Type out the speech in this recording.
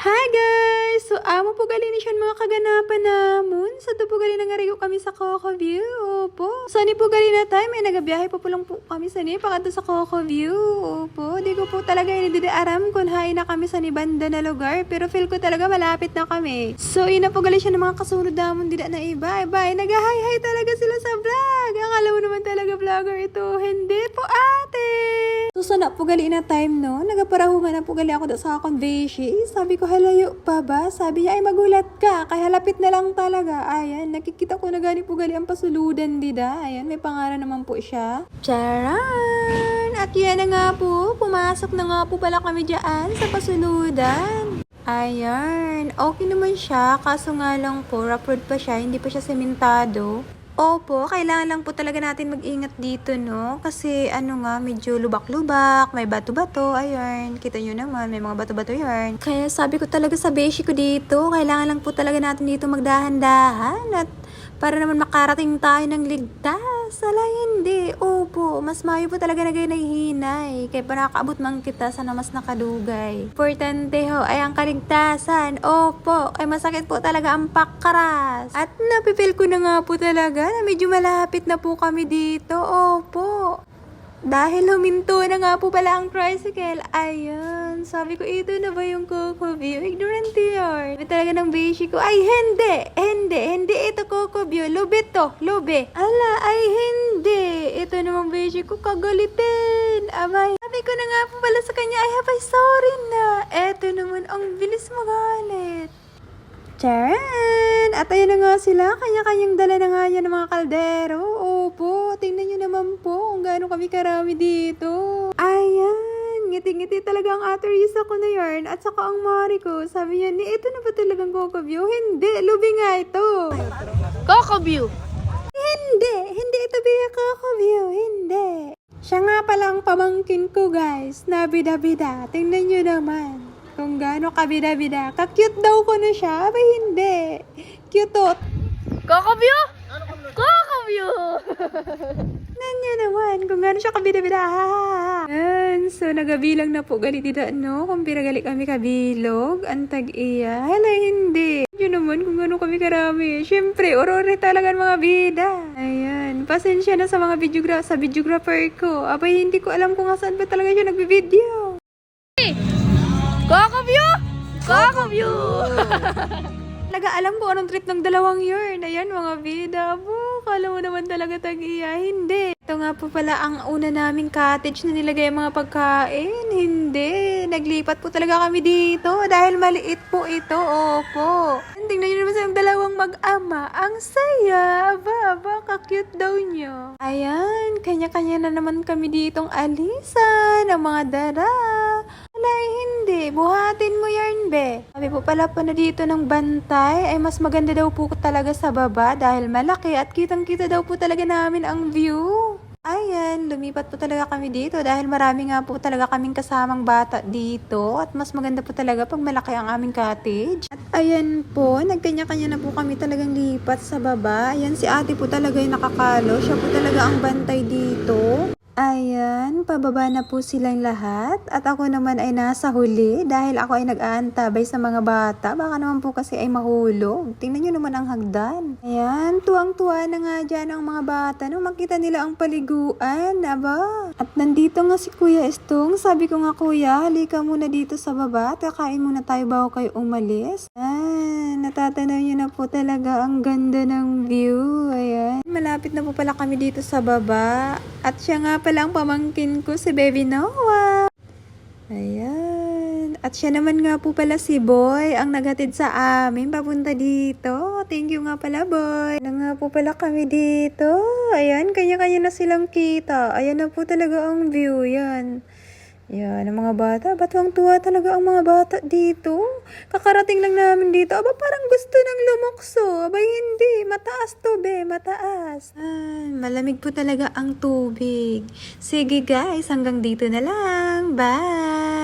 Hi guys! So, amo po gali ni siya mga kaganapan namon. So, to po gali nangarigo kami sa Coco View. Opo. So, ni po gali na time. May nagabiyahe po lang po kami sa ni. Pakado sa Coco View. Opo. Di ko po talaga inididaaram kung hain na kami sa ni banda na lugar. Pero feel ko talaga malapit na kami. So, ina po gali siya ng mga kasunod namon. Dida na iba. Bye. Nag-hi-hi talaga sila sa vlog. Akala mo naman talaga vlogger ito. Hindi po ate. So, sana po gali na time no. Nagaparahungan na po gali ako sa akong beshi. Sabi ko, halayo pa ba? Sabi niya, ay magulat ka. Kaya lapit na lang talaga. Ayan, nakikita ko na gani po gali ang pasuludan dida. Ayan, may pangalan naman po siya. Charan! At yan na nga po. Pumasok na nga po pala kami dyan sa pasuludan. Ayan, okay naman siya. Kaso nga lang po, rough road pa siya. Hindi pa siya sementado. Opo, kailangan lang po talaga natin mag-ingat dito, no? Kasi ano nga, medyo lubak-lubak, may bato-bato, ayun. Kita nyo naman, may mga bato-bato yarn. Kaya sabi ko talaga sa beshi ko dito, kailangan lang po talaga natin dito magdahan-dahan at para naman makarating tayo ng ligtas. Ala, hindi. Opo, mas mayo po talaga na ganyan hinay. Kaya pa nakakaabot man kita sa na mas nakadugay. Importante ho ay ang kaligtasan. Opo, ay masakit po talaga ang pakras. At napipil ko na nga po talaga na medyo malapit na po kami dito. Opo. Dahil huminto na nga po pala ang tricycle. Ayun. Sabi ko, ito na ba yung Coco View? Ignorant yun. Sabi talaga ng beshi ko, ay hindi. Hindi ito Coco View. Lube to. Lube. Ala, ay hindi. Ito namang beshi ko, kagalitin. Abay. Sabi ko na nga po pala sa kanya, ay habay, sorry na. Ito naman, ang bilis magalit. Charan! At ayun na nga sila, kanya-kanyang dala na nga yan ng mga kaldero. Opo, tingnan nyo naman po kung gaano kami karami dito. Ayan, ngiti-ngiti talaga ang Ate Risa ko na yarn at saka ang Mari ko. Sabi niya, ito na ba talagang Coco View? Hindi, lubi nga ito. Coco View. Hindi ito biya Coco View, hindi. Siya nga palang pamangkin ko guys, na bida-bida. Tingnan nyo naman. Kung gaano kabida-bida. Ka-cute daw ko na siya. Aba hindi. Cute-tot. Coco View? Coco View! Nanya naman. Kung gaano siya kabida-bida. Yan. So, nagabilang na po. Gali dito, no? Kung piragali kami kabilog. Antag iya. Hala, hindi. Yun naman kung gaano kami karami. Siyempre, orore talaga ang mga bida. Ayan. Pasensya na sa mga videographer ko. Aba, hindi ko alam kung saan ba talaga siya nagbibideo. Coco View? Coco View! Talaga alam ko anong trip ng dalawang yarn. Ayan mga bida po. Kala mo naman talaga tag-iya. Hindi. Ito nga po pala ang una naming cottage na nilagay ang mga pagkain. Hindi. Naglipat po talaga kami dito dahil maliit po ito. Opo. Tingnan nyo naman sa dalawang mag-ama. Ang saya. Aba, ka-cute daw nyo. Ayan. Kanya-kanya na naman kami ditong alisan. Ang mga dara. Alay, hindi. Buhatin mo yarn, be. Sabi po pala pa na dito ng bantay ay mas maganda daw po talaga sa baba dahil malaki at kitang-kita daw po talaga namin ang view. Ayan, lumipat po talaga kami dito dahil marami nga po talaga kaming kasamang bata dito at mas maganda po talaga pag malaki ang aming cottage. At ayan po, nagkanya-kanya na po kami talagang lipat sa baba. Ayan, si ate po talaga yung nakakalo. Siya po talaga ang bantay dito. Ayan, pababa na po silang lahat at ako naman ay nasa huli dahil ako ay nag-aantabay sa mga bata. Baka naman po kasi ay mahulog. Tingnan nyo naman ang hagdan. Ayan, tuwang-tuwa na nga dyan ang mga bata nung makita nila ang paliguan. Aba. At nandito nga si Kuya Estong. Sabi ko nga, Kuya, halika muna dito sa baba. Kakain muna tayo bago kayo umalis. Natatanaw nyo na po talaga ang ganda ng view. Ayan. Malapit na po pala kami dito sa baba. At siya nga pala ang pamangkin ko, si Baby Noah. Ayan. At siya naman nga po pala si Boy, ang naghatid sa amin papunta dito. Thank you nga pala, Boy. Na nga po pala kami dito. Ayan, kanya-kanya na silang kita. Ayan na po talaga ang view. Yan. Yan, ang mga bata. Batuang-tuwa talaga ang mga bata dito. Kakarating lang namin dito. Aba, parang gusto ng lumukso. Aba, hindi. Mataas to, be. Mataas. Malamig po talaga ang tubig. Sige, guys. Hanggang dito na lang. Bye!